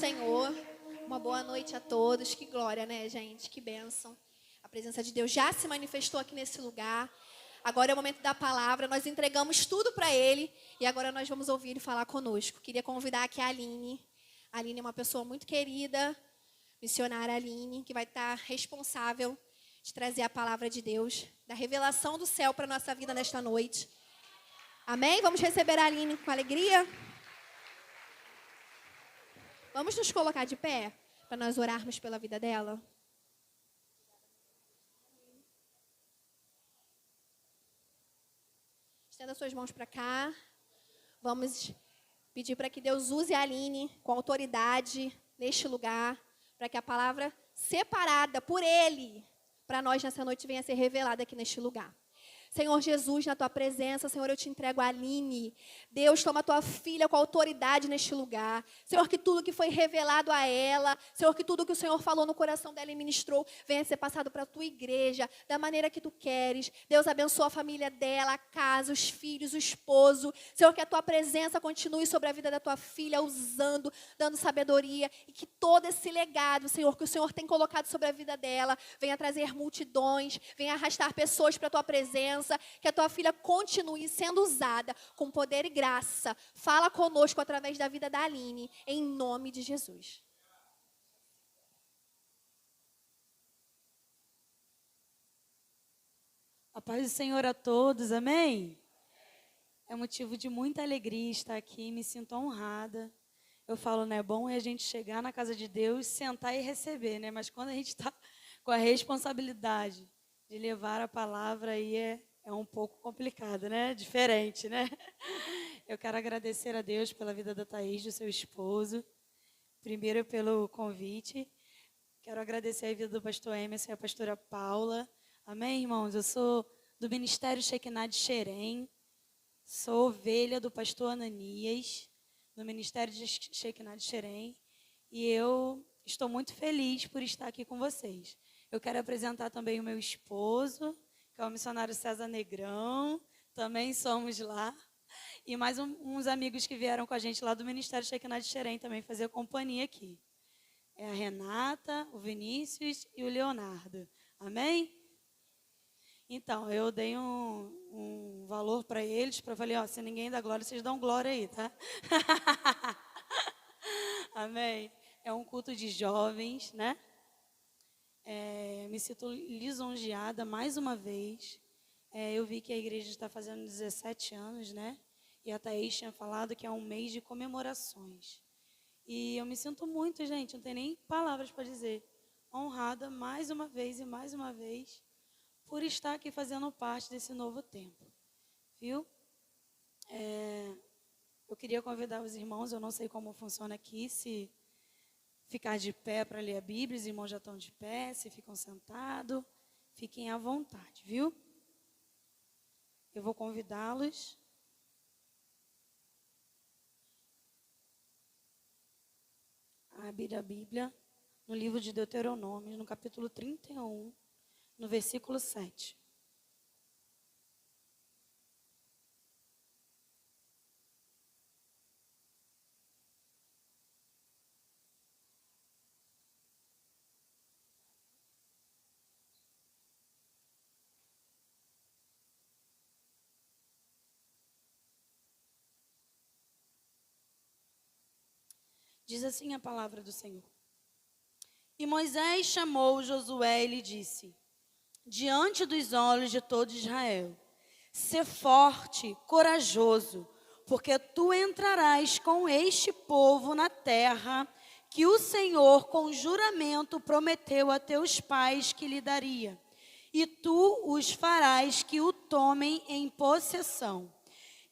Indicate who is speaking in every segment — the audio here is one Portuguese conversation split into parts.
Speaker 1: Senhor. Uma boa noite a todos. Que glória, né, gente? Que bênção. A presença de Deus já se manifestou aqui nesse lugar. Agora é o momento da palavra. Nós entregamos tudo para Ele. E agora nós vamos ouvir Ele falar conosco. Queria convidar aqui a Aline. A Aline é uma pessoa muito querida. Missionária Aline, que vai estar responsável de trazer a palavra de Deus, da revelação do céu para a nossa vida nesta noite. Amém? Vamos receber a Aline com alegria? Vamos nos colocar de pé para nós orarmos pela vida dela? Estenda suas mãos para cá. Vamos pedir para que Deus use a Aline com autoridade neste lugar, para que a palavra separada por Ele, para nós nessa noite, venha a ser revelada aqui neste lugar. Senhor Jesus, na Tua presença, Senhor, eu te entrego a Aline. Deus, toma a Tua filha com autoridade neste lugar. Senhor, que tudo que foi revelado a ela, Senhor, que tudo que o Senhor falou no coração dela e ministrou, venha a ser passado para a Tua igreja, da maneira que Tu queres. Deus, abençoa a família dela, a casa, os filhos, o esposo. Senhor, que a Tua presença continue sobre a vida da Tua filha, usando, dando sabedoria. E que todo esse legado, Senhor, que o Senhor tem colocado sobre a vida dela, venha trazer multidões, venha arrastar pessoas para a Tua presença. Que a Tua filha continue sendo usada com poder e graça. Fala conosco através da vida da Aline, em nome de Jesus.
Speaker 2: A paz do Senhor a todos, amém? É motivo de muita alegria estar aqui, me sinto honrada. Eu falo, né, bom é a gente chegar na casa de Deus, sentar e receber, né? Mas quando a gente está com a responsabilidade de levar a palavra, aí é um pouco complicado, né? Diferente, né? Eu quero agradecer a Deus pela vida da Thaís, do seu esposo. Primeiro, pelo convite. Quero agradecer a vida do pastor Emerson e a pastora Paula. Amém, irmãos? Eu sou do Ministério Shekinah de Xerém. Sou ovelha do pastor Ananias, no Ministério de Shekinah de Xerém. E eu estou muito feliz por estar aqui com vocês. Eu quero apresentar também o meu esposo, que é o missionário César Negrão, também somos lá. E mais uns amigos que vieram com a gente lá do Ministério Shekinah de Xerém também fazer companhia aqui. É a Renata, o Vinícius e o Leonardo. Amém? Então, eu dei um valor para eles, para falei, ó, se ninguém dá glória, vocês dão glória aí, tá? Amém? É um culto de jovens, né? Me sinto lisonjeada mais uma vez. Eu vi que a igreja está fazendo 17 anos, né? E a Thaís tinha falado que é um mês de comemorações. E eu me sinto muito, gente, não tem nem palavras para dizer, honrada mais uma vez e mais uma vez por estar aqui fazendo parte desse novo tempo. Viu? Eu queria convidar os irmãos, eu não sei como funciona aqui, se ficar de pé para ler a Bíblia, os irmãos já estão de pé, se ficam sentados, fiquem à vontade, viu? Eu vou convidá-los. A abrir a Bíblia no livro de Deuteronômio, no capítulo 31, no versículo 7. Diz assim a palavra do Senhor. E Moisés chamou Josué e lhe disse, diante dos olhos de todo Israel, sê forte, corajoso, porque tu entrarás com este povo na terra que o Senhor com juramento prometeu a teus pais que lhe daria, e tu os farás que o tomem em possessão.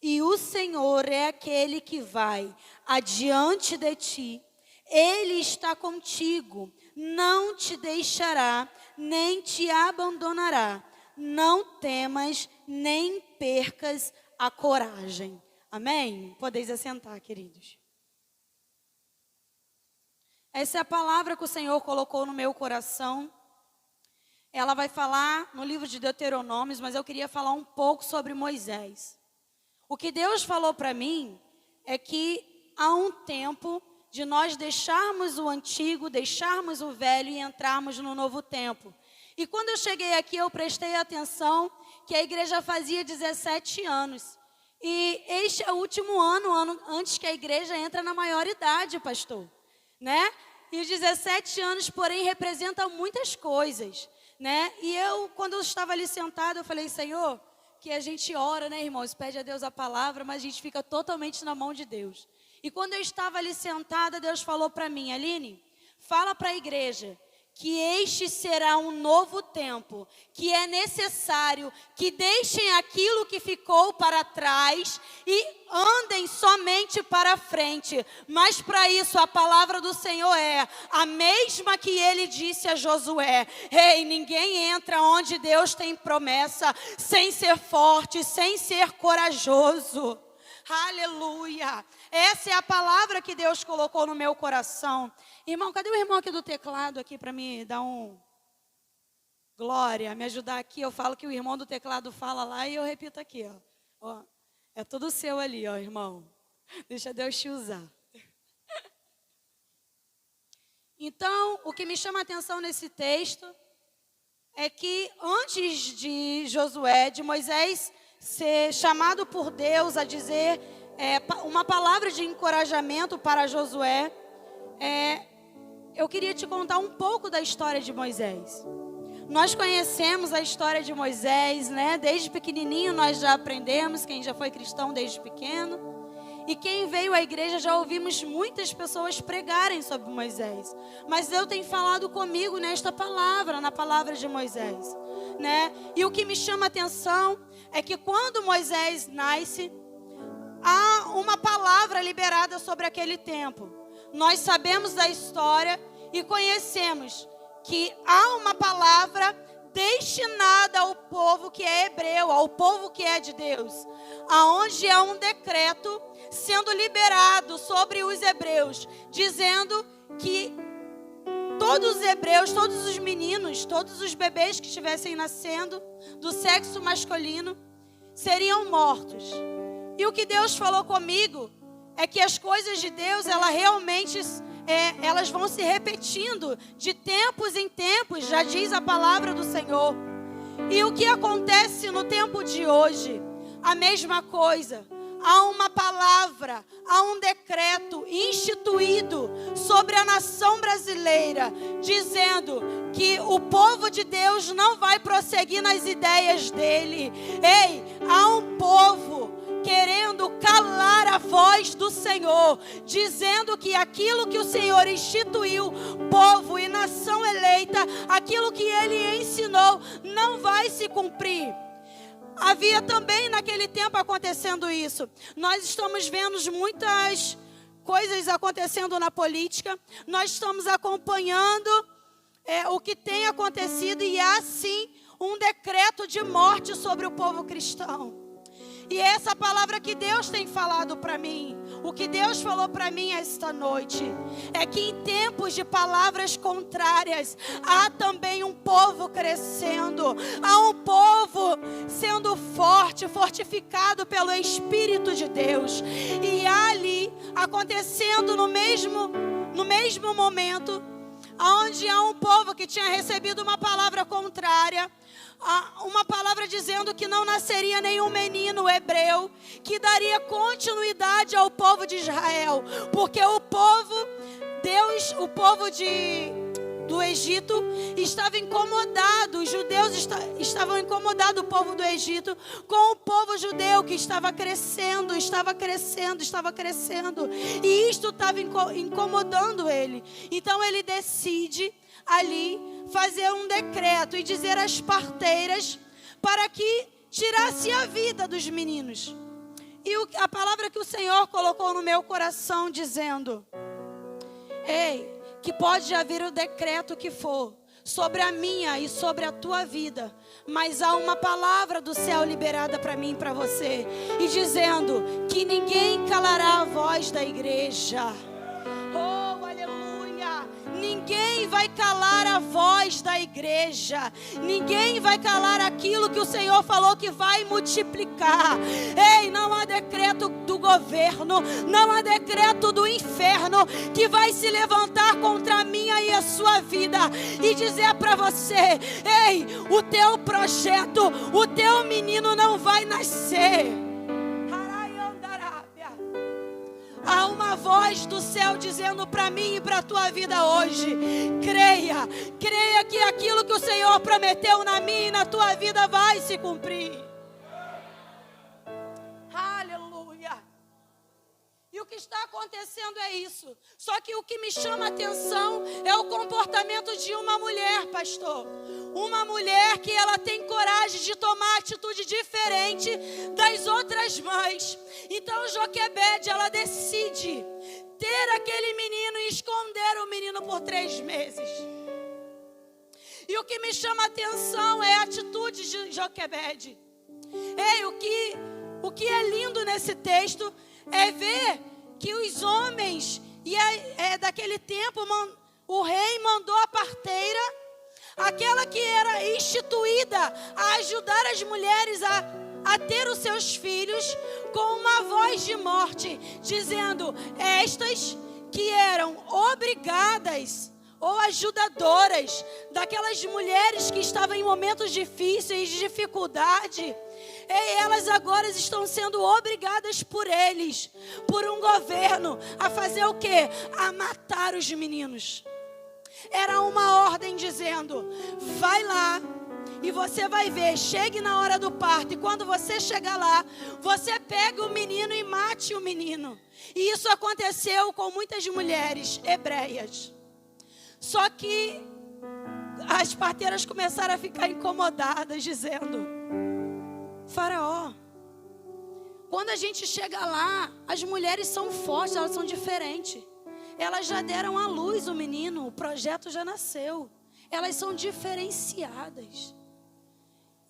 Speaker 2: E o Senhor é aquele que vai adiante de ti. Ele está contigo, não te deixará, nem te abandonará. Não temas, nem percas a coragem. Amém? Podeis assentar, queridos. Essa é a palavra que o Senhor colocou no meu coração. Ela vai falar no livro de Deuteronômios, mas eu queria falar um pouco sobre Moisés. O que Deus falou para mim é que há um tempo de nós deixarmos o antigo, deixarmos o velho e entrarmos no novo tempo. E quando eu cheguei aqui, eu prestei atenção que a igreja fazia 17 anos. E este é o último ano antes que a igreja entra na maioridade, pastor, né? E os 17 anos, porém, representam muitas coisas, né? E quando eu estava ali sentada, eu falei, Senhor, que a gente ora, né, irmãos? Pede a Deus a palavra, mas a gente fica totalmente na mão de Deus. E quando eu estava ali sentada, Deus falou para mim, Aline, fala para a igreja que este será um novo tempo, que é necessário que deixem aquilo que ficou para trás e andem somente para frente. Mas para isso a palavra do Senhor é a mesma que ele disse a Josué. Ei, ninguém entra onde Deus tem promessa sem ser forte, sem ser corajoso. Aleluia. Essa é a palavra que Deus colocou no meu coração. Irmão, cadê o irmão aqui do teclado aqui para me dar um glória, me ajudar aqui? Eu falo que o irmão do teclado fala lá e eu repito aqui, ó. É tudo seu ali, ó, irmão. Deixa Deus te usar. Então, o que me chama a atenção nesse texto é que antes de Josué, de Moisés ser chamado por Deus a dizer uma palavra de encorajamento para Josué, eu queria te contar um pouco da história de Moisés. Nós conhecemos a história de Moisés, né? Desde pequenininho nós já aprendemos, quem já foi cristão desde pequeno. E quem veio à igreja já ouvimos muitas pessoas pregarem sobre Moisés. Mas Deus tem falado comigo nesta palavra, na palavra de Moisés, né? E o que me chama a atenção é que quando Moisés nasce, há uma palavra liberada sobre aquele tempo. Nós sabemos da história e conhecemos que há uma palavra destinada ao povo que é hebreu, ao povo que é de Deus, aonde há um decreto sendo liberado sobre os hebreus, dizendo que todos os hebreus, todos os meninos, todos os bebês que estivessem nascendo do sexo masculino seriam mortos. E o que Deus falou comigo é que as coisas de Deus, elas vão se repetindo de tempos em tempos, já diz a palavra do Senhor. E o que acontece no tempo de hoje? A mesma coisa. Há uma palavra, há um decreto instituído sobre a nação brasileira, dizendo que o povo de Deus não vai prosseguir nas ideias dele. Ei, há um povo querendo calar a voz do Senhor, dizendo que aquilo que o Senhor instituiu, povo e nação eleita, aquilo que Ele ensinou, não vai se cumprir. Havia também naquele tempo acontecendo isso. Nós estamos vendo muitas coisas acontecendo na política, nós estamos acompanhando o que tem acontecido e há sim um decreto de morte sobre o povo cristão. E essa palavra que Deus tem falado para mim, o que Deus falou para mim esta noite, é que em tempos de palavras contrárias, há também um povo crescendo, há um povo sendo forte, fortificado pelo Espírito de Deus. E ali, acontecendo no mesmo momento, onde há um povo que tinha recebido uma palavra contrária, uma palavra dizendo que não nasceria nenhum menino hebreu, que daria continuidade ao povo de Israel, porque o povo do Egito estava incomodado, os judeus estavam incomodados, o povo do Egito, com o povo judeu que estava crescendo, e isto estava incomodando ele. Então ele decide ali fazer um decreto e dizer às parteiras para que tirasse a vida dos meninos. E a palavra que o Senhor colocou no meu coração dizendo: ei, que pode haver o decreto que for sobre a minha e sobre a tua vida, mas há uma palavra do céu liberada para mim e para você, e dizendo que ninguém calará a voz da igreja. Oh, aleluia! Ninguém vai calar a voz da igreja. Ninguém vai calar aquilo que o Senhor falou que vai multiplicar. Ei, não há decreto do governo, não há decreto do inferno que vai se levantar contra a minha e a sua vida e dizer para você: ei, o teu projeto, o teu menino não vai nascer. Há uma voz do céu dizendo para mim e para a tua vida hoje: creia que aquilo que o Senhor prometeu na minha e na tua vida vai se cumprir. Aleluia. E o que está acontecendo é isso. Só que o que me chama a atenção é o comportamento de uma mulher, pastor. Uma mulher que ela tem coragem de tomar atitude diferente das outras mães. Então Joquebede, ela decide ter aquele menino e esconder o menino por 3 meses. E o que me chama a atenção é a atitude de Joquebede. Ei, o que é lindo nesse texto é ver que os homens, daquele tempo, o rei mandou a parteira, aquela que era instituída a ajudar as mulheres a ter os seus filhos, com uma voz de morte, dizendo: estas que eram obrigadas ou ajudadoras daquelas mulheres que estavam em momentos difíceis, de dificuldade, elas agora estão sendo obrigadas por eles, por um governo, a fazer o quê? A matar os meninos. Era uma ordem dizendo: vai lá e você vai ver, chegue na hora do parto, e quando você chegar lá, você pega o menino e mate o menino. E isso aconteceu com muitas mulheres hebreias. Só que as parteiras começaram a ficar incomodadas, dizendo: Faraó, quando a gente chega lá, as mulheres são fortes, elas são diferentes. Elas já deram à luz o menino, o projeto já nasceu. Elas são diferenciadas.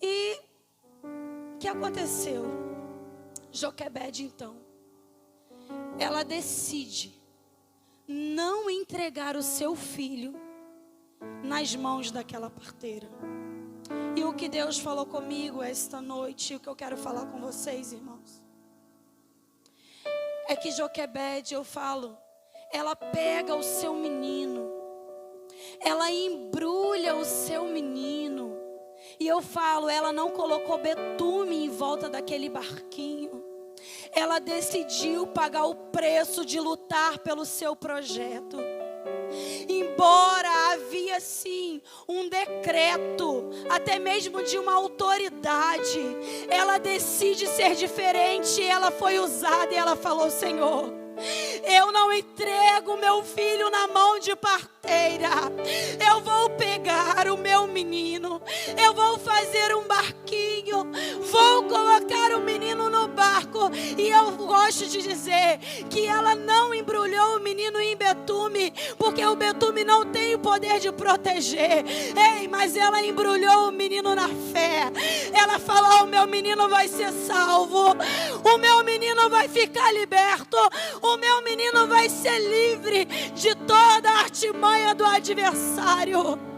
Speaker 2: E o que aconteceu? Joquebede, então, ela decide não entregar o seu filho nas mãos daquela parteira. E o que Deus falou comigo esta noite, o que eu quero falar com vocês, irmãos, é que Joquebede, eu falo, ela pega o seu menino, ela embrulha o seu menino, e eu falo, ela não colocou betume em volta daquele barquinho. Ela decidiu pagar o preço de lutar pelo seu projeto. Embora havia sim um decreto, até mesmo de uma autoridade, ela decide ser diferente. Ela foi usada e ela falou: Senhor, eu não entrego meu filho na mão de parteira. Eu vou pegar o meu menino, eu vou fazer um barquinho, vou colocar o menino no barco. E eu gosto de dizer que ela não embrulhou o menino em betume, porque o betume não tem o poder de proteger. Ei, mas ela embrulhou o menino na fé. Ela falou: o meu menino vai ser salvo, o meu menino vai ficar liberto, o meu menino vai ser livre de toda a artimanha do adversário.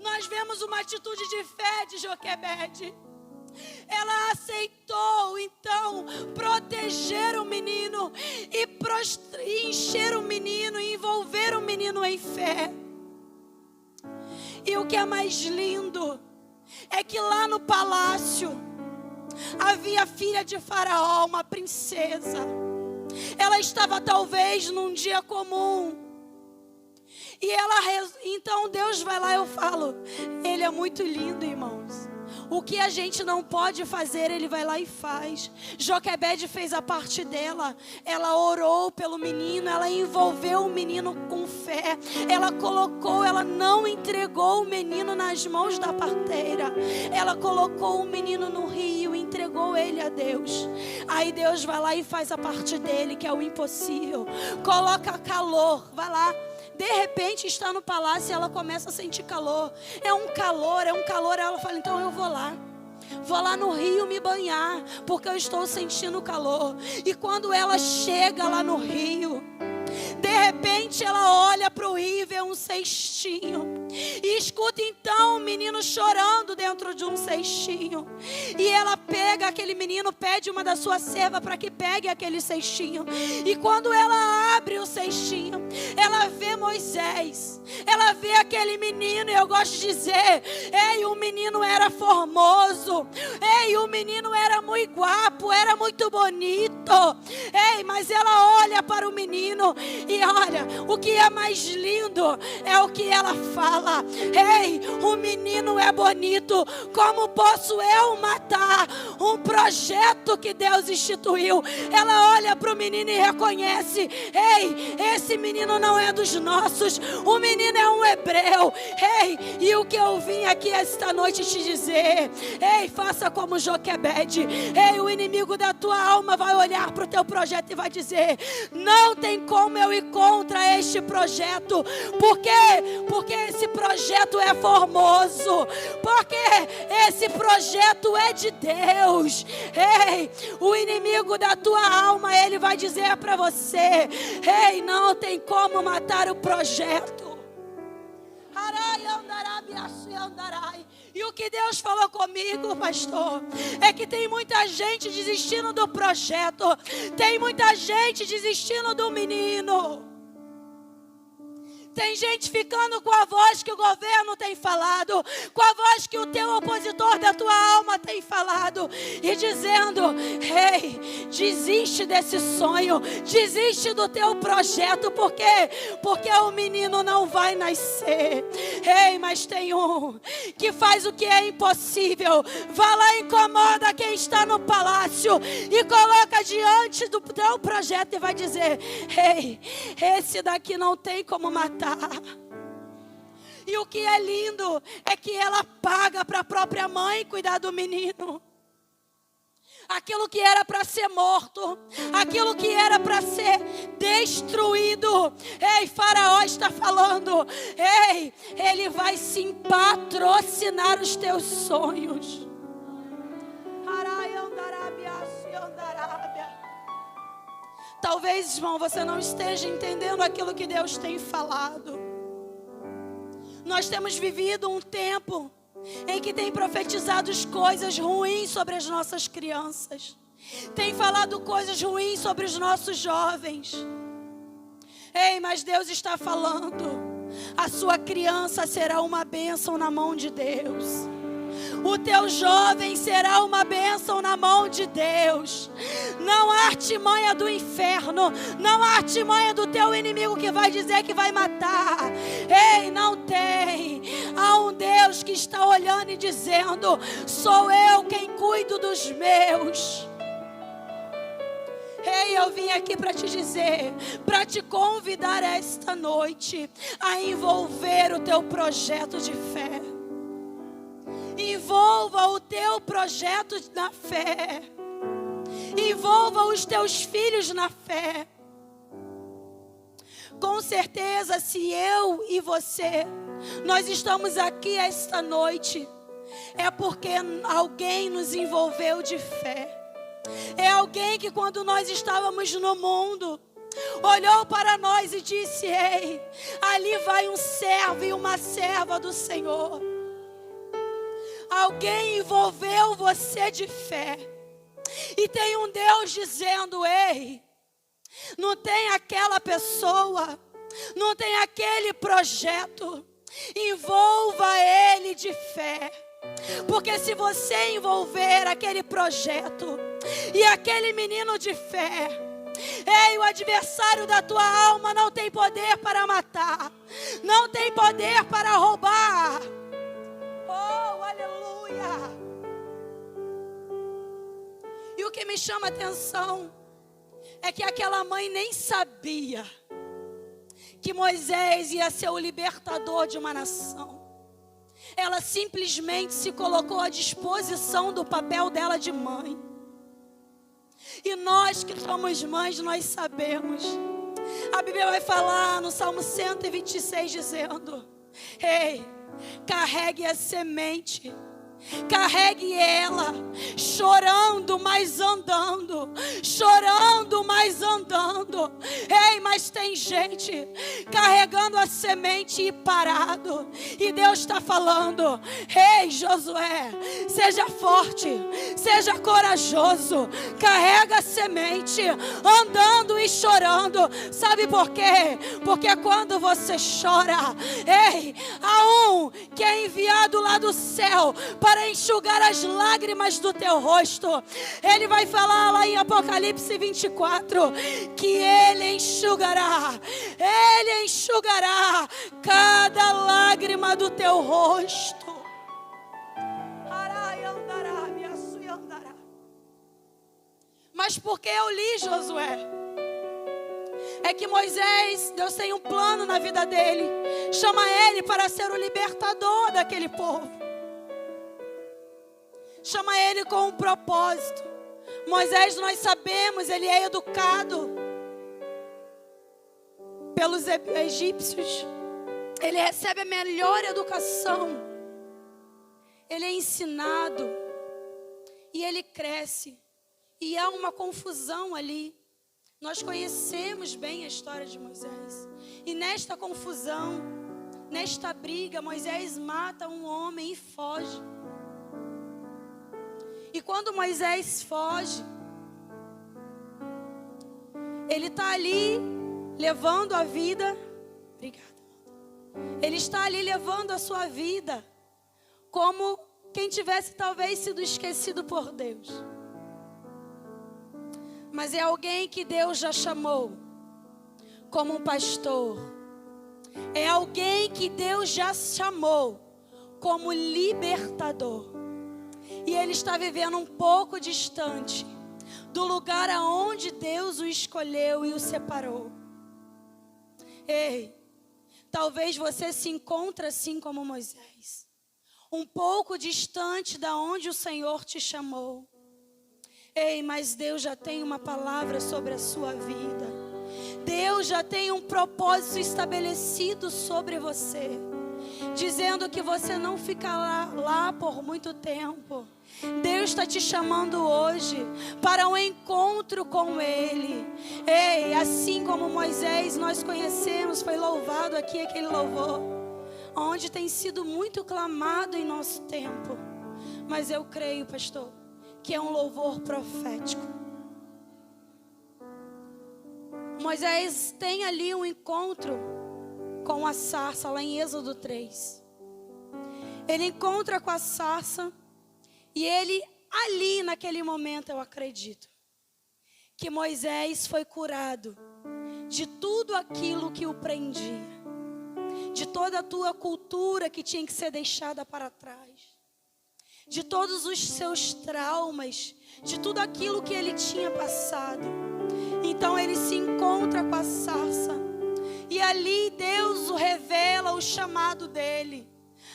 Speaker 2: Nós vemos uma atitude de fé de Joquebede. Ela aceitou, então, proteger o menino e encher o menino, e envolver o menino em fé. E o que é mais lindo é que lá no palácio havia a filha de Faraó, uma princesa. Ela estava talvez num dia comum. E então Deus vai lá, eu falo, Ele é muito lindo, irmãos. O que a gente não pode fazer, Ele vai lá e faz. Joquebede fez a parte dela. Ela orou pelo menino, ela envolveu o menino com fé. Ela não entregou o menino nas mãos da parteira. Ela colocou o menino no rio e entregou ele a Deus. Aí Deus vai lá e faz a parte dele, que é o impossível. Coloca calor, vai lá. De repente está no palácio e ela começa a sentir calor. É um calor. Ela fala: então eu vou lá. vou lá no rio me banhar, porque eu estou sentindo calor. E quando ela chega lá no rio, de repente ela olha para o rio e vê um cestinho. E escuta então um menino chorando dentro de um cestinho. E ela pega aquele menino, pede uma da sua serva para que pegue aquele cestinho. E quando ela abre o cestinho, ela vê Moisés. Ela vê aquele menino, e eu gosto de dizer, ei, o menino era formoso. Ei, o menino era muito guapo, era muito bonito. Ei, mas ela olha para o menino e olha, o que é mais lindo é o que ela fala. Ei, o menino é bonito. Como posso eu matar um projeto que Deus instituiu? Ela olha para o menino e reconhece: ei, esse menino não é dos nossos. O menino é um hebreu. Ei, e o que eu vim aqui esta noite te dizer: ei, faça como Joquebede. Ei, o inimigo da tua alma vai olhar para o teu projeto e vai dizer: não tem como eu ir contra este projeto. Por quê? Porque esse projeto é formoso. Porque esse projeto é de Deus. Ei, o inimigo da tua alma, ele vai dizer para você: ei, não tem como matar o projeto. E o que Deus falou comigo, pastor, é que tem muita gente desistindo do projeto. Tem muita gente desistindo do menino. Tem gente ficando com a voz que o governo tem falado, com a voz que o teu opositor da tua alma tem falado, e dizendo: ei, desiste desse sonho, desiste do teu projeto. Por quê? Porque o menino não vai nascer. Ei, mas tem um que faz o que é impossível. Vá lá, incomoda quem está no palácio e coloca diante do teu projeto e vai dizer: ei, esse daqui não tem como matar. E o que é lindo é que ela paga para a própria mãe cuidar do menino. Aquilo que era para ser morto, aquilo que era para ser destruído. Ei, Faraó está falando: ei, ele vai sim patrocinar os teus sonhos. Talvez, irmão, você não esteja entendendo aquilo que Deus tem falado. Nós temos vivido um tempo em que tem profetizado coisas ruins sobre as nossas crianças. Tem falado coisas ruins sobre os nossos jovens. Ei, mas Deus está falando: a sua criança será uma bênção na mão de Deus. O teu jovem será uma bênção na mão de Deus. Não há artimanha do inferno, não há artimanha do teu inimigo que vai dizer que vai matar. Ei, não tem. Há um Deus que está olhando e dizendo: sou eu quem cuido dos meus. Ei, eu vim aqui para te dizer, para te convidar esta noite a envolver o teu projeto de fé. Envolva o teu projeto na fé. Envolva os teus filhos na fé. Com certeza, se eu e você, nós estamos aqui esta noite, é porque alguém nos envolveu de fé. É alguém que, quando nós estávamos no mundo, olhou para nós e disse: ei, ali vai um servo e uma serva do Senhor. Alguém envolveu você de fé. E tem um Deus dizendo: ei, não tem aquela pessoa, não tem aquele projeto, envolva ele de fé. Porque se você envolver aquele projeto e aquele menino de fé, ei, o adversário da tua alma não tem poder para matar, não tem poder para roubar. Oh, aleluia! E o que me chama a atenção é que aquela mãe nem sabia que Moisés ia ser o libertador de uma nação. Ela simplesmente se colocou à disposição do papel dela de mãe. E nós que somos mães, nós sabemos. A Bíblia vai falar no Salmo 126 dizendo: ei, carregue a semente Carregue ela, chorando, mas andando. Chorando, mas andando. Ei, mas tem gente carregando a semente e parado. E Deus está falando: ei, Josué, seja forte, seja corajoso. Carrega a semente, andando e chorando. Sabe por quê? Porque quando você chora, ei, há um que é enviado lá do céu para enxugar as lágrimas do teu rosto. Ele vai falar lá em Apocalipse 24 que Ele enxugará cada lágrima do teu rosto. Mas porque eu li Josué, é que Moisés, Deus tem um plano na vida dele. Chama ele para ser o libertador daquele povo. Chama ele com um propósito. Moisés, nós sabemos, ele é educado pelos egípcios. Ele recebe a melhor educação. Ele é ensinado. E ele cresce. E há uma confusão ali. Nós conhecemos bem a história de Moisés. E nesta confusão, nesta briga, Moisés mata um homem e foge. E quando Moisés foge, ele está ali levando a vida. Obrigada. Ele está ali levando a sua vida como quem tivesse talvez sido esquecido por Deus. Mas é alguém que Deus já chamou como um pastor. É alguém que Deus já chamou como libertador. E ele está vivendo um pouco distante do lugar aonde Deus o escolheu e o separou. Ei, talvez você se encontre assim como Moisés, um pouco distante da onde o Senhor te chamou. Ei, mas Deus já tem uma palavra sobre a sua vida. Deus já tem um propósito estabelecido sobre você, dizendo que você não fica lá por muito tempo. Deus está te chamando hoje para um encontro com Ele. Ei, assim como Moisés nós conhecemos, foi louvado aqui aquele louvor, onde tem sido muito clamado em nosso tempo. Mas eu creio, pastor, que é um louvor profético. Moisés tem ali um encontro com a sarça, lá em Êxodo 3. Ele encontra com a sarça e ele, ali naquele momento, eu acredito, que Moisés foi curado de tudo aquilo que o prendia, de toda a tua cultura que tinha que ser deixada para trás, de todos os seus traumas, de tudo aquilo que ele tinha passado. Então ele se encontra com a sarça. E ali Deus o revela o chamado dele.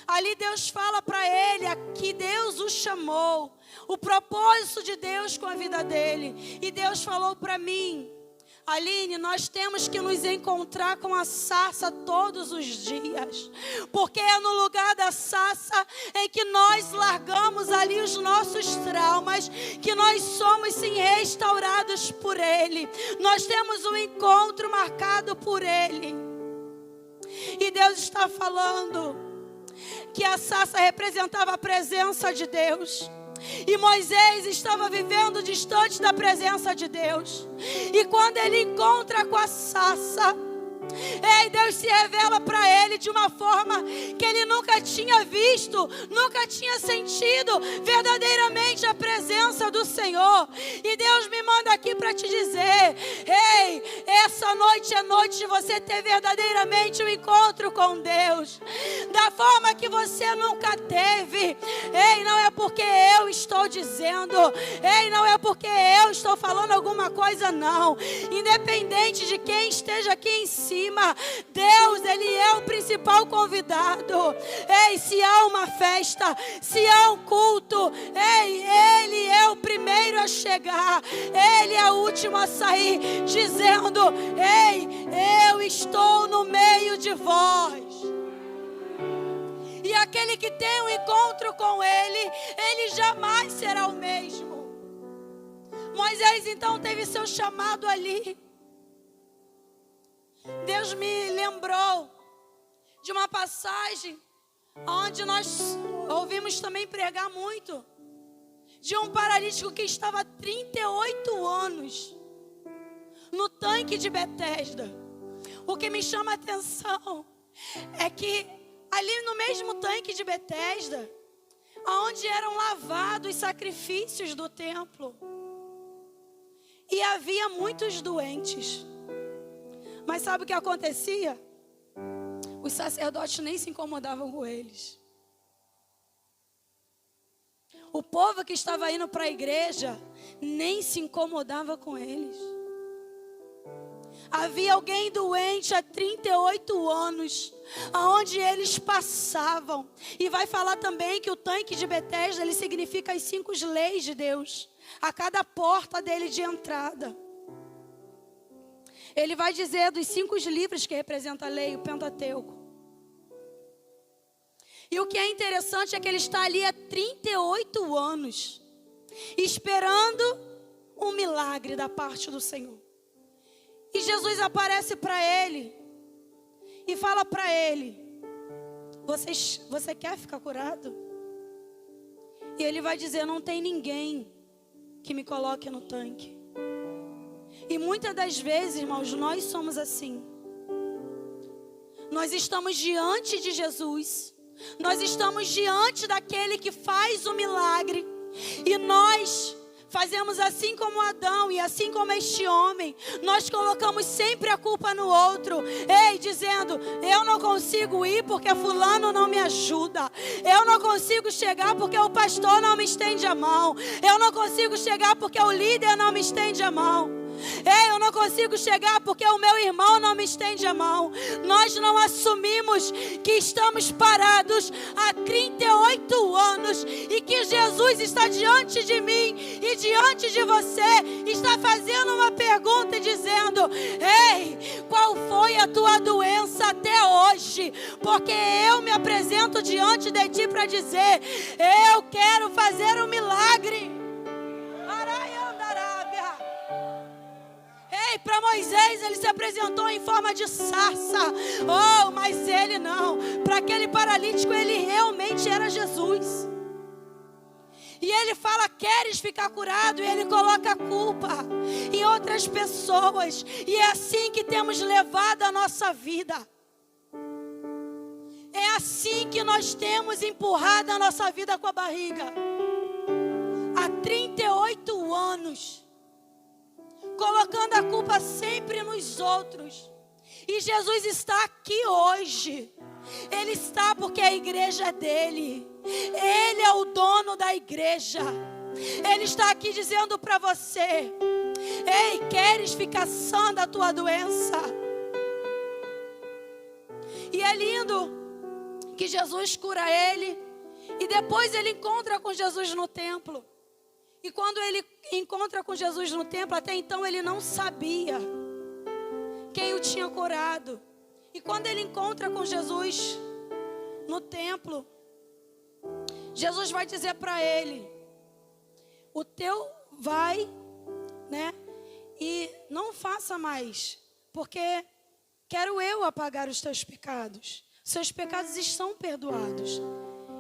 Speaker 2: Ali Deus fala para ele que Deus o chamou. O propósito de Deus com a vida dele. E Deus falou para mim: Aline, nós temos que nos encontrar com a sarça todos os dias, porque é no lugar da sarça em que nós largamos ali os nossos traumas, que nós somos sim restaurados por Ele. Nós temos um encontro marcado por Ele. E Deus está falando que a sarça representava a presença de Deus. E Moisés estava vivendo distante da presença de Deus. E quando ele encontra com a sarça, Deus se revela para ele de uma forma que ele nunca tinha visto, nunca tinha sentido verdadeiramente a presença do Senhor. E Deus me manda aqui para te dizer: ei, essa noite é noite de você ter verdadeiramente um encontro com Deus, da forma que você nunca teve. Ei, não é porque eu estou dizendo, ei, não é porque eu estou falando alguma coisa, não. Independente de quem esteja aqui em cima, Deus, Ele é o principal convidado. Ei, se há uma festa, se há um culto, ei, Ele é o primeiro a chegar, Ele é o último a sair, dizendo: ei, eu estou no meio de vós. E aquele aquele que tem um encontro com Ele, ele jamais será o mesmo. Moisés então teve seu chamado ali. Deus me lembrou de uma passagem onde nós ouvimos também pregar muito, de um paralítico que estava há 38 anos no tanque de Betesda. O que me chama a atenção é que ali no mesmo tanque de Betesda, onde eram lavados os sacrifícios do templo, e havia muitos doentes. Mas sabe o que acontecia? Os sacerdotes nem se incomodavam com eles. O povo que estava indo para a igreja nem se incomodava com eles. Havia alguém doente há 38 anos, aonde eles passavam. E vai falar também que o tanque de Betesda, ele significa as 5 leis de Deus, a cada porta dele de entrada. Ele vai dizer dos 5 livros que representam a lei, o Pentateuco. E o que é interessante é que ele está ali há 38 anos, esperando um milagre da parte do Senhor. E Jesus aparece para ele e fala para ele: você quer ficar curado? E ele vai dizer: não tem ninguém que me coloque no tanque. E muitas das vezes, irmãos, nós somos assim. Nós estamos diante de Jesus, nós estamos diante daquele que faz o milagre, e nós fazemos assim como Adão e assim como este homem. Nós colocamos sempre a culpa no outro. Dizendo: eu não consigo ir porque fulano não me ajuda. Eu não consigo chegar porque o pastor não me estende a mão. Eu não consigo chegar porque o líder não me estende a mão. Eu não consigo chegar porque o meu irmão não me estende a mão. Nós não assumimos que estamos parados há 38 anos e que Jesus está diante de mim e diante de você, está fazendo uma pergunta e dizendo: ei, qual foi a tua doença até hoje? Porque eu me apresento diante de ti para dizer: eu quero fazer um milagre. Para Moisés ele se apresentou em forma de sarça. Mas ele não. Para aquele paralítico ele realmente era Jesus. E ele fala: queres ficar curado? E ele coloca a culpa em outras pessoas. E é assim que temos levado a nossa vida. É assim que nós temos empurrado a nossa vida com a barriga. Há 38 anos. Colocando a culpa sempre nos outros. E Jesus está aqui hoje. Ele está porque a igreja é dele. Ele é o dono da igreja. Ele está aqui dizendo para você: ei, queres ficar sã da tua doença? E é lindo que Jesus cura ele. E depois ele encontra com Jesus no templo. E quando ele encontra com Jesus no templo, até então ele não sabia quem o tinha curado. E quando ele encontra com Jesus no templo, Jesus vai dizer para ele: o teu vai, e não faça mais, porque quero eu apagar os teus pecados. Seus pecados estão perdoados.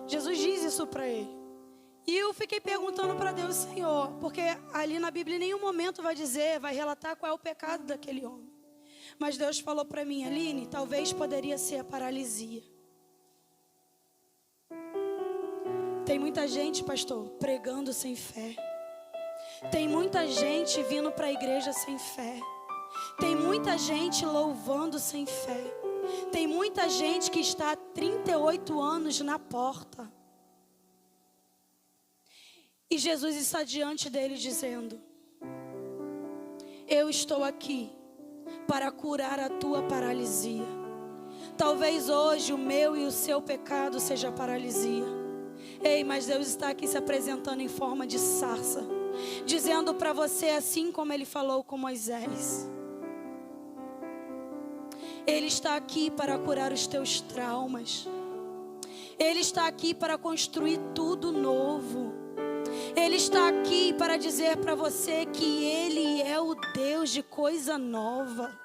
Speaker 2: Jesus diz isso para ele. E eu fiquei perguntando para Deus: Senhor, porque ali na Bíblia em nenhum momento vai relatar qual é o pecado daquele homem. Mas Deus falou para mim: Aline, talvez poderia ser a paralisia. Tem muita gente, pastor, pregando sem fé. Tem muita gente vindo para a igreja sem fé. Tem muita gente louvando sem fé. Tem muita gente que está há 38 anos na porta. E Jesus está diante dele dizendo: eu estou aqui para curar a tua paralisia. Talvez hoje o meu e o seu pecado seja paralisia. Mas Deus está aqui se apresentando em forma de sarça, dizendo para você, assim como ele falou com Moisés: Ele está aqui para curar os teus traumas. Ele está aqui para construir tudo novo. Ele está aqui para dizer para você que Ele é o Deus de coisa nova.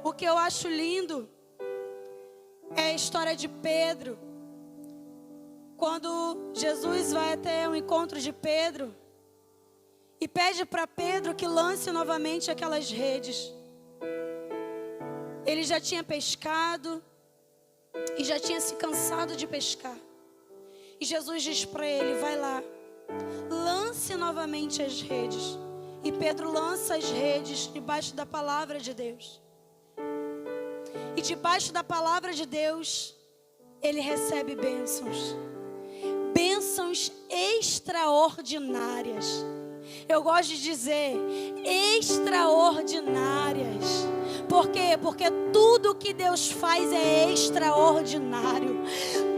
Speaker 2: O que eu acho lindo é a história de Pedro. Quando Jesus vai até o encontro de Pedro e pede para Pedro que lance novamente aquelas redes. Ele já tinha pescado e já tinha se cansado de pescar. E Jesus diz para ele: vai lá, lance novamente as redes. E Pedro lança as redes debaixo da palavra de Deus. E debaixo da palavra de Deus, ele recebe bênçãos. Bênçãos extraordinárias. Eu gosto de dizer extraordinárias. Por quê? Porque tudo que Deus faz é extraordinário.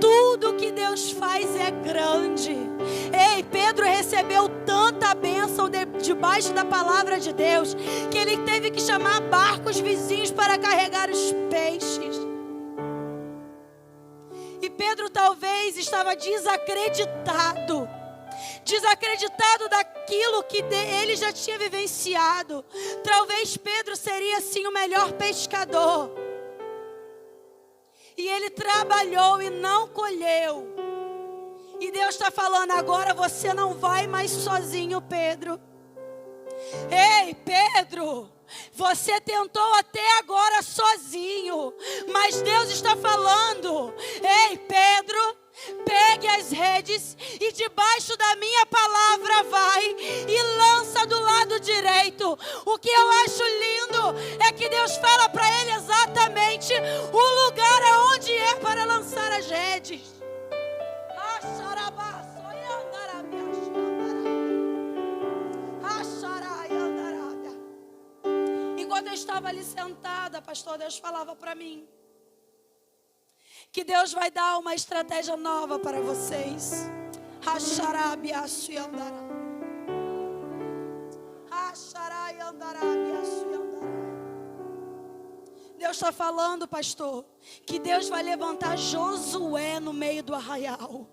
Speaker 2: Tudo que Deus faz é grande. Ei, Pedro recebeu tanta bênção debaixo da palavra de Deus, que ele teve que chamar barcos vizinhos para carregar os peixes. E Pedro talvez estava desacreditado daquilo que ele já tinha vivenciado. Talvez Pedro seria sim o melhor pescador. E ele trabalhou e não colheu. E Deus está falando: agora você não vai mais sozinho, Pedro. Ei, Pedro, você tentou até agora sozinho, mas Deus está falando: ei, Pedro, pegue as redes e debaixo da minha palavra vai e lança do lado direito. O que eu acho lindo é que Deus fala para ele exatamente o lugar aonde é para lançar as redes. Enquanto eu estava ali sentada, pastor, Deus falava para mim que Deus vai dar uma estratégia nova para vocês. Deus está falando, pastor, que Deus vai levantar Josué no meio do arraial.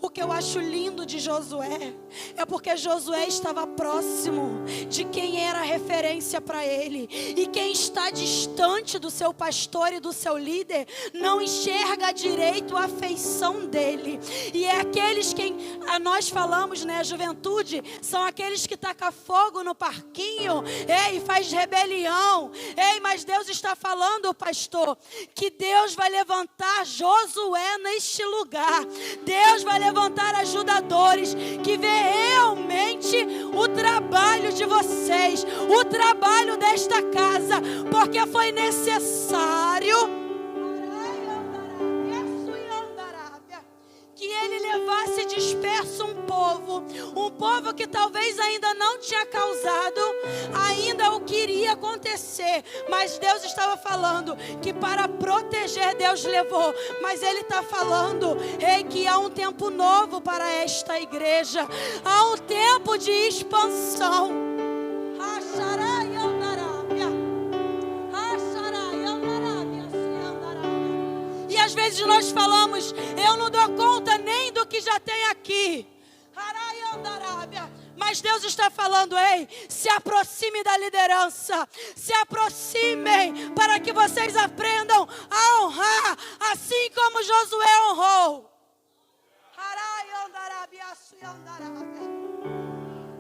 Speaker 2: O que eu acho lindo de Josué é porque Josué estava próximo de quem era referência para ele. E quem está distante do seu pastor e do seu líder não enxerga direito a feição dele. E é aqueles quem nós falamos, né, a juventude, são aqueles que tacam fogo no parquinho, ei, faz rebelião. Ei, mas Deus está falando, pastor, que Deus vai levantar Josué neste lugar. Deus vai levantar ajudadores que vê realmente o trabalho de vocês, o trabalho desta casa, porque foi necessário que ele levasse disperso um povo que talvez ainda não tinha causado, ainda o queria acontecer, mas Deus estava falando que para proteger Deus levou, mas Ele está falando, ei, que há um tempo novo para esta igreja, há um tempo de expansão. E às vezes nós falamos: eu não dou conta nem do que já tem aqui. Mas Deus está falando: ei, se aproxime da liderança, se aproximem para que vocês aprendam a honrar, assim como Josué honrou.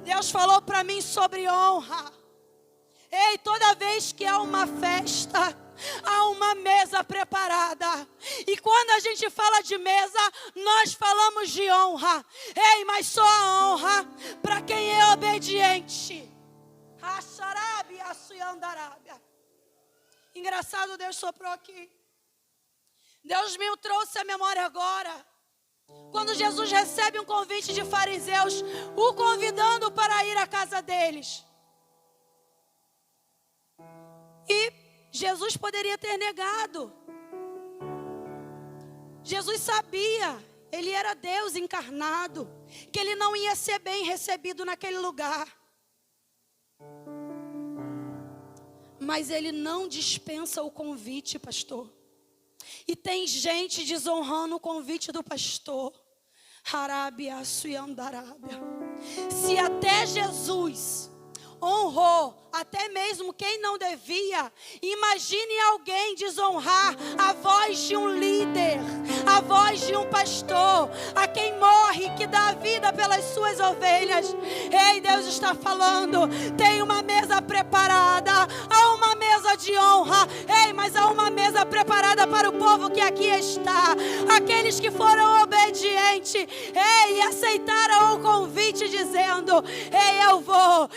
Speaker 2: Deus falou para mim sobre honra. Ei, toda vez que há uma festa, há uma mesa preparada. E quando a gente fala de mesa, nós falamos de honra. Ei, mas só a honra para quem é obediente. Engraçado, Deus soprou aqui. Deus me trouxe a memória agora. Quando Jesus recebe um convite de fariseus, o convidando para ir à casa deles. E Jesus poderia ter negado. Jesus sabia, Ele era Deus encarnado. que ele não ia ser bem recebido naquele lugar. Mas ele não dispensa o convite, pastor. E tem gente desonrando o convite do pastor. Arábia, Suyandarábia. Se até Jesus honrou até mesmo quem não devia, imagine alguém desonrar a voz de um líder, a voz de um pastor, a quem morre, que dá a vida pelas suas ovelhas. Ei, Deus está falando, tem uma mesa preparada, há uma mesa de honra, ei, mas há uma mesa preparada para o povo que aqui está, aqueles que foram obedientes, ei, e aceitaram o convite dizendo, ei, eu vou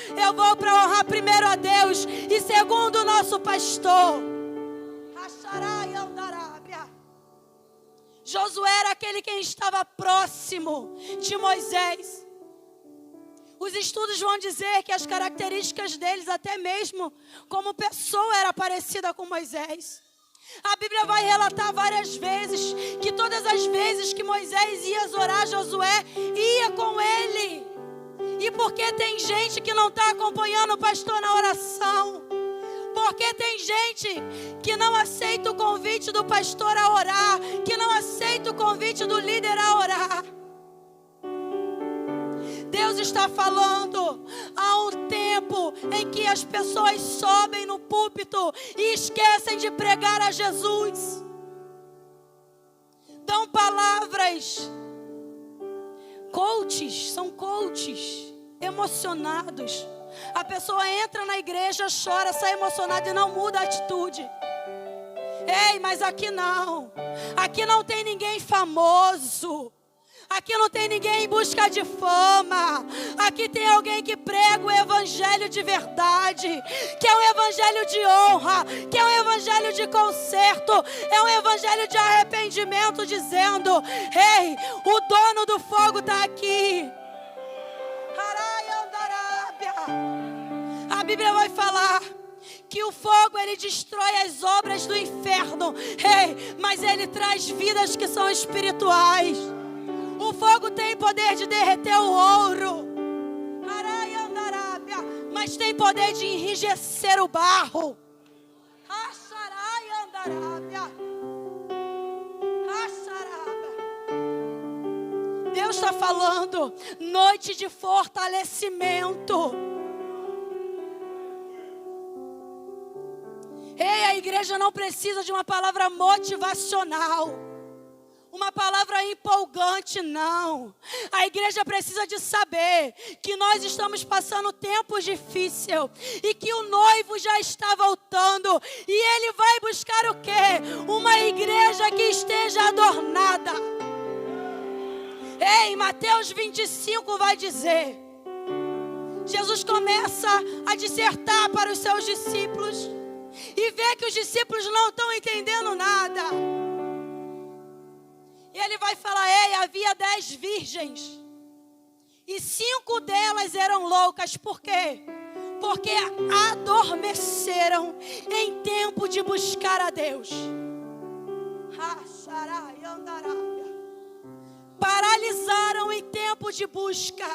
Speaker 2: para honrar primeiro a Deus e segundo o nosso pastor. Josué era aquele quem estava próximo de Moisés. Os estudos vão dizer que as características deles, até mesmo como pessoa, era parecida com Moisés. A Bíblia vai relatar várias vezes que todas as vezes que Moisés ia orar, Josué ia com ele. E porque tem gente que não está acompanhando o pastor na oração, porque tem gente que não aceita o convite do pastor a orar, que não aceita o convite do líder a orar. Deus está falando, há um tempo em que as pessoas sobem no púlpito e esquecem de pregar a Jesus. Dão palavras, são coaches emocionados. A pessoa entra na igreja, chora, sai emocionada e não muda a atitude. Ei, mas aqui não tem ninguém famoso. Aqui não tem ninguém em busca de fama. Aqui tem alguém que prega o evangelho de verdade, que é um evangelho de honra, que é um evangelho de conserto, é um evangelho de arrependimento, dizendo, ei, o dono do fogo está aqui. A Bíblia vai falar que o fogo, ele destrói as obras do inferno, ei, mas ele traz vidas que são espirituais. O fogo tem poder de derreter o ouro, mas tem poder de enrijecer o barro. Deus está falando, noite de fortalecimento. Ei, a igreja não precisa de uma palavra motivacional, uma palavra empolgante, não. A igreja precisa de saber que nós estamos passando tempos difíceis e que o noivo já está voltando. E ele vai buscar o quê? Uma igreja que esteja adornada. Ei, Mateus 25 vai dizer, Jesus começa a dissertar para os seus discípulos e vê que os discípulos não estão entendendo nada. E ele vai falar, ei, havia 10 virgens e 5 delas eram loucas. Por quê? Porque adormeceram em tempo de buscar a Deus. Paralisaram em tempo de busca.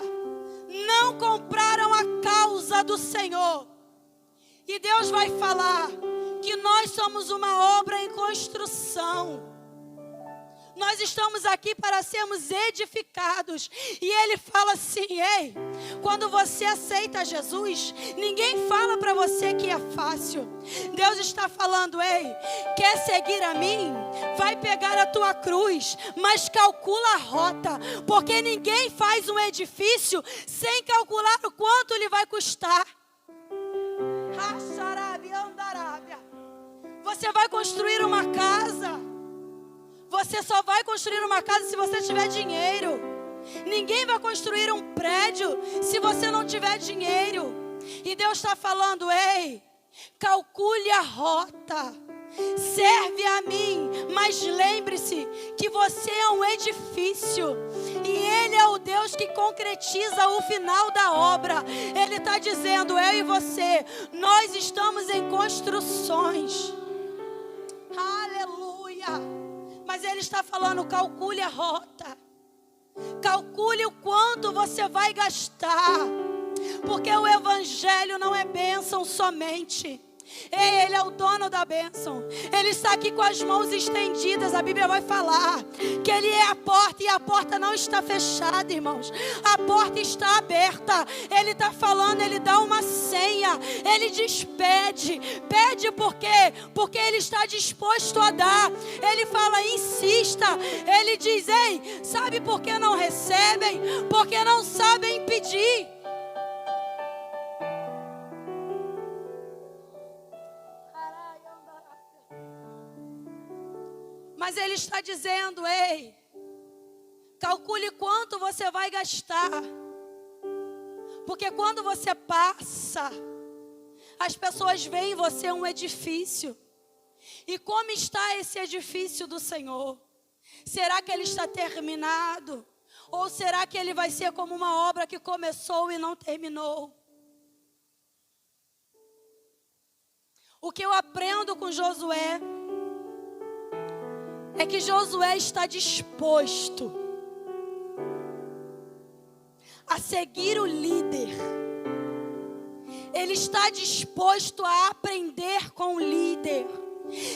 Speaker 2: Não compraram a causa do Senhor. E Deus vai falar que nós somos uma obra em construção. Nós estamos aqui para sermos edificados. E Ele fala assim, ei, quando você aceita Jesus, ninguém fala para você que é fácil. Deus está falando, ei, quer seguir a mim? Vai pegar a tua cruz, mas calcula a rota. Porque ninguém faz um edifício sem calcular o quanto lhe vai custar. Você vai construir uma casa. Você só vai construir uma casa se você tiver dinheiro. Ninguém vai construir um prédio se você não tiver dinheiro. E Deus está falando, ei, calcule a rota. Serve a mim, mas lembre-se que você é um edifício. E Ele é o Deus que concretiza o final da obra. Ele está dizendo, eu e você, nós estamos em construções. Aleluia. Mas Ele está falando, calcule a rota. Calcule o quanto você vai gastar. Porque o evangelho não é bênção somente. Ele é o dono da bênção. Ele está aqui com as mãos estendidas. A Bíblia vai falar que Ele é a porta, e a porta não está fechada, irmãos. A porta está aberta. Ele está falando, Ele dá uma senha. Ele diz: pede. Pede por quê? Porque Ele está disposto a dar. Ele fala: insista. Ele diz: ei, sabe por que não recebem? Porque não sabem pedir. Mas Ele está dizendo: ei, calcule quanto você vai gastar. Porque quando você passa, as pessoas veem em você um edifício. E como está esse edifício do Senhor? Será que ele está terminado? Ou será que ele vai ser como uma obra que começou e não terminou? O que eu aprendo com Josué é que Josué está disposto a seguir o líder. Ele está disposto a aprender com o líder.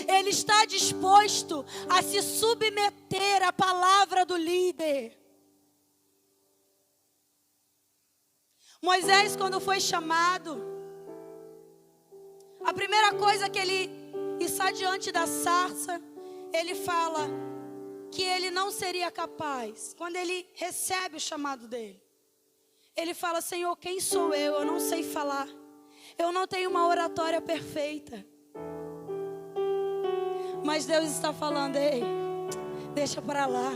Speaker 2: Ele está disposto a se submeter à palavra do líder. Moisés, quando foi chamado, a primeira coisa que ele está diante da sarça, ele fala que ele não seria capaz. Quando ele recebe o chamado dele, ele fala: Senhor, quem sou eu? Eu não sei falar. Eu não tenho uma oratória perfeita. Mas Deus está falando: ei, deixa para lá.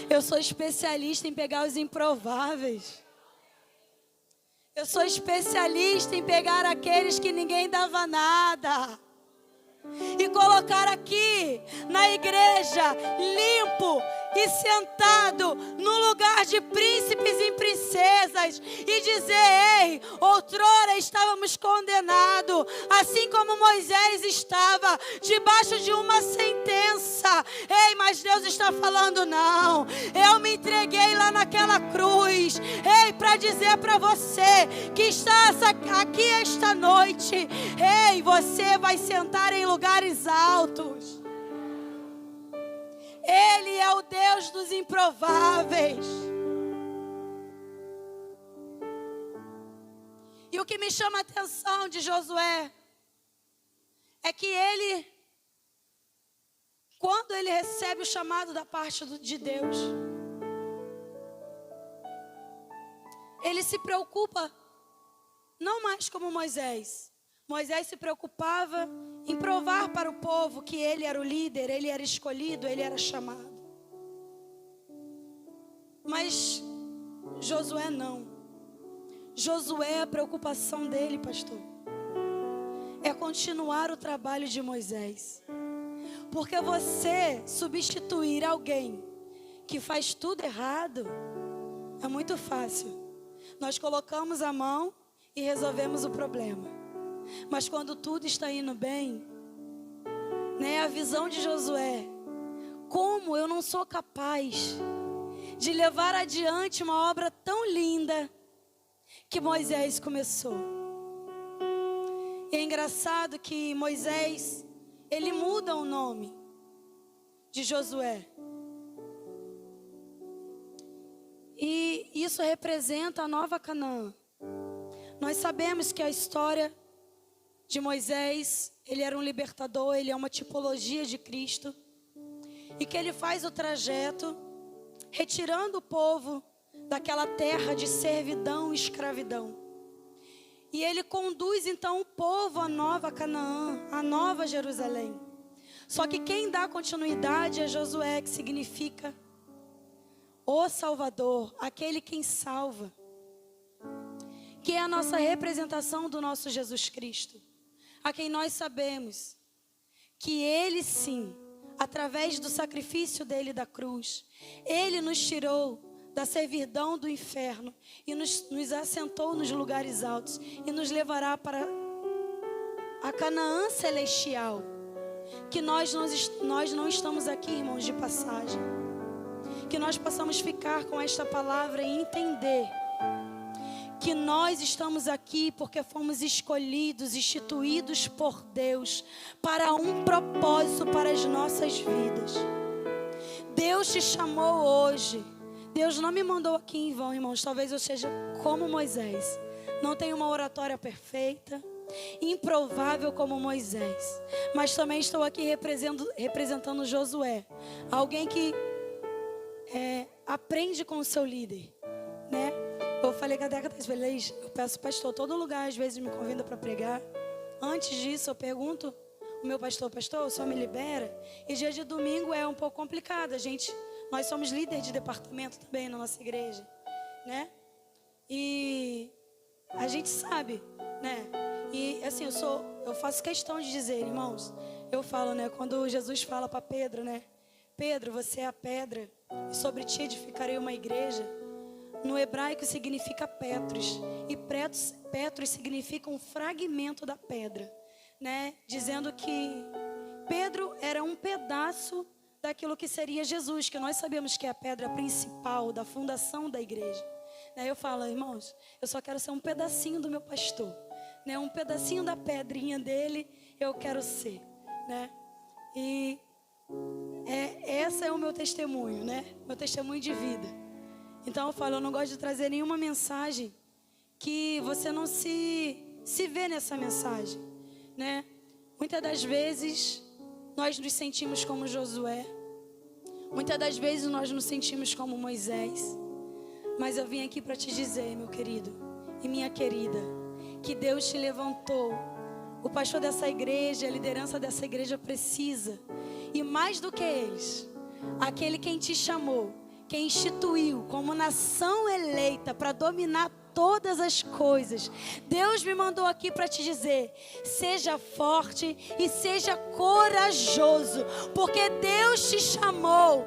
Speaker 2: Eu sou especialista em pegar os improváveis. Eu sou especialista em pegar aqueles que ninguém dava nada e colocar aqui na igreja, limpo e sentado no lugar de príncipes e princesas, e dizer: ei, outrora estávamos condenados, assim como Moisés estava debaixo de uma sentença. Ei, mas Deus está falando: não, eu me entreguei lá naquela cruz. Ei, para dizer para você que está aqui esta noite: ei, você vai sentar em lugares altos. Ele é o Deus dos improváveis. E o que me chama a atenção de Josué é que ele, quando ele recebe o chamado da parte de Deus, ele se preocupa não mais como Moisés. Moisés se preocupava em provar para o povo que ele era o líder, ele era escolhido, ele era chamado. Mas Josué não. Josué, a preocupação dele, pastor, é continuar o trabalho de Moisés. Porque você substituir alguém que faz tudo errado é muito fácil. Nós colocamos a mão e resolvemos o problema. Mas quando tudo está indo bem, né, a visão de Josué: como eu não sou capaz de levar adiante uma obra tão linda que Moisés começou. E é engraçado que Moisés, ele muda o nome de Josué. E isso representa a nova Canaã. Nós sabemos que a história de Moisés, ele era um libertador, ele é uma tipologia de Cristo, e que ele faz o trajeto retirando o povo daquela terra de servidão e escravidão. E ele conduz então o povo à nova Canaã, à nova Jerusalém. Só que quem dá continuidade é Josué, que significa o Salvador, aquele quem salva, que é a nossa representação do nosso Jesus Cristo, a quem nós sabemos que Ele sim, através do sacrifício dele da cruz, Ele nos tirou da servidão do inferno e nos assentou nos lugares altos e nos levará para a Canaã celestial, que nós não estamos aqui, irmãos, de passagem, que nós possamos ficar com esta palavra e entender que nós estamos aqui porque fomos escolhidos, instituídos por Deus para um propósito para as nossas vidas. Deus te chamou hoje. Deus não me mandou aqui em vão, irmãos. Talvez eu seja como Moisés. Não tenho uma oratória perfeita, improvável como Moisés. Mas também estou aqui representando Josué. Alguém que aprende com o seu líder, né? Eu falei que a década das vezes, eu peço pastor, todo lugar às vezes me convida para pregar. Antes disso eu pergunto o meu pastor, o senhor me libera? E dia de domingo é um pouco complicado. Nós somos líder de departamento também na nossa igreja, né? E a gente sabe, né? E assim, eu faço questão de dizer, irmãos, eu falo, né? Quando Jesus fala para Pedro, né? Pedro, você é a pedra, e sobre ti edificarei uma igreja. No hebraico significa Petros, e Petros significa um fragmento da pedra, né? Dizendo que Pedro era um pedaço daquilo que seria Jesus, que nós sabemos que é a pedra principal da fundação da igreja. Eu falo, irmãos, eu só quero ser um pedacinho do meu pastor, né? Um pedacinho da pedrinha dele eu quero ser, né? E esse é o meu testemunho, né? Meu testemunho de vida. Então eu falo, eu não gosto de trazer nenhuma mensagem que você não se vê nessa mensagem, né? Muitas das vezes nós nos sentimos como Josué. Muitas das vezes nós nos sentimos como Moisés. Mas eu vim aqui para te dizer, meu querido e minha querida, que Deus te levantou. O pastor dessa igreja, a liderança dessa igreja precisa. E mais do que eles, aquele quem te chamou, quem instituiu como nação eleita para dominar todas as coisas. Deus me mandou aqui para te dizer, seja forte e seja corajoso, porque Deus te chamou,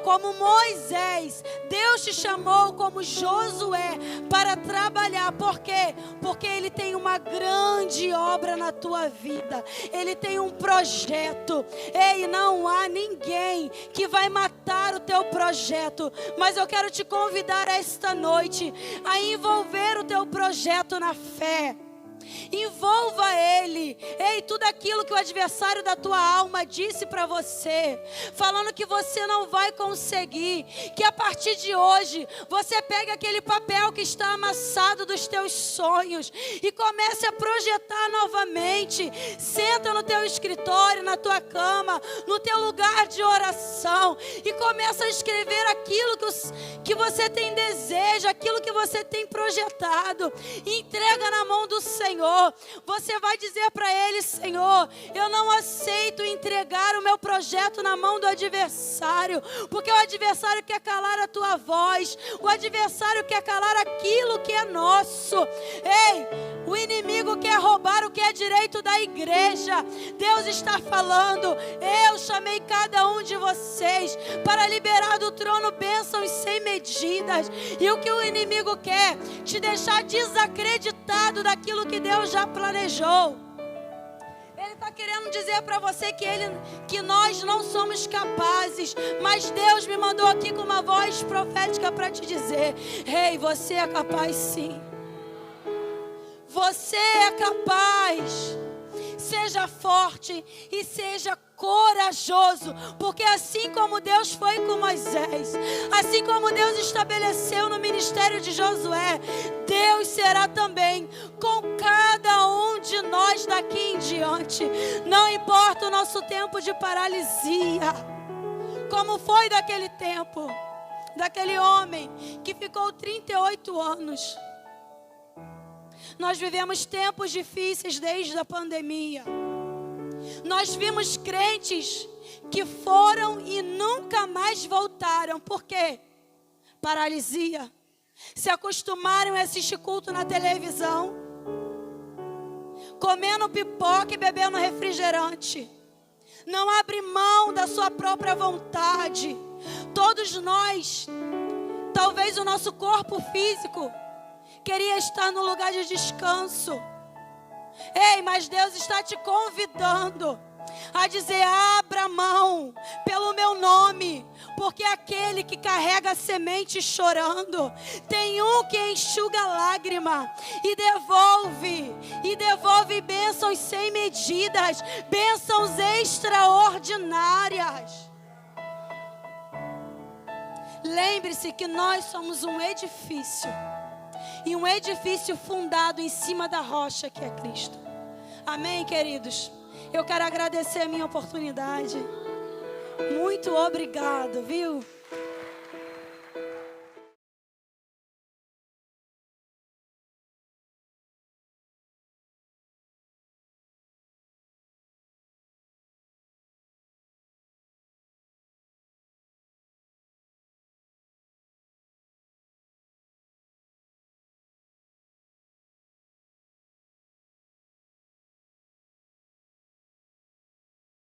Speaker 2: como Moisés, Deus te chamou como Josué para trabalhar. Por quê? Porque Ele tem uma grande obra na tua vida. Ele tem um projeto. Ei, não há ninguém que vai matar o teu projeto, mas eu quero te convidar esta noite a envolver o teu projeto na fé. Envolva ele. Ei, tudo aquilo que o adversário da tua alma disse para você, falando que você não vai conseguir, que a partir de hoje você pegue aquele papel que está amassado dos teus sonhos e comece a projetar novamente. Senta no teu escritório, na tua cama, no teu lugar de oração e começa a escrever aquilo que você tem desejo, aquilo que você tem projetado. Entrega na mão do Senhor. Você vai dizer para Ele, Senhor, eu não aceito entregar o meu projeto na mão do adversário, porque o adversário quer calar a tua voz, o adversário quer calar aquilo que é nosso. Ei, o inimigo quer roubar o que é direito da igreja. Deus está falando, eu chamei cada um de vocês para liberar do trono bênçãos sem medidas, e o que o inimigo quer? Te deixar desacreditado daquilo que Deus já planejou. Ele está querendo dizer para você que nós não somos capazes, mas Deus me mandou aqui com uma voz profética para te dizer, ei, você é capaz sim. Você é capaz. Seja forte e seja corajoso, porque assim como Deus foi com Moisés, assim como Deus estabeleceu no ministério de Josué, Deus será também com cada um de nós daqui em diante. Não importa o nosso tempo de paralisia, como foi daquele tempo, daquele homem que ficou 38 anos. Nós vivemos tempos difíceis desde a pandemia. Nós vimos crentes que foram e nunca mais voltaram. Por quê? Paralisia. Se acostumaram a assistir culto na televisão, comendo pipoca e bebendo refrigerante. Não abre mão da sua própria vontade. Todos nós, talvez o nosso corpo físico queria estar no lugar de descanso. Ei, mas Deus está te convidando a dizer, abra mão pelo meu nome, porque aquele que carrega a semente chorando, tem um que enxuga a lágrima e devolve bênçãos sem medidas, bênçãos extraordinárias. Lembre-se que nós somos um edifício, e um edifício fundado em cima da rocha que é Cristo. Amém, queridos? Eu quero agradecer a minha oportunidade. Muito obrigado, viu?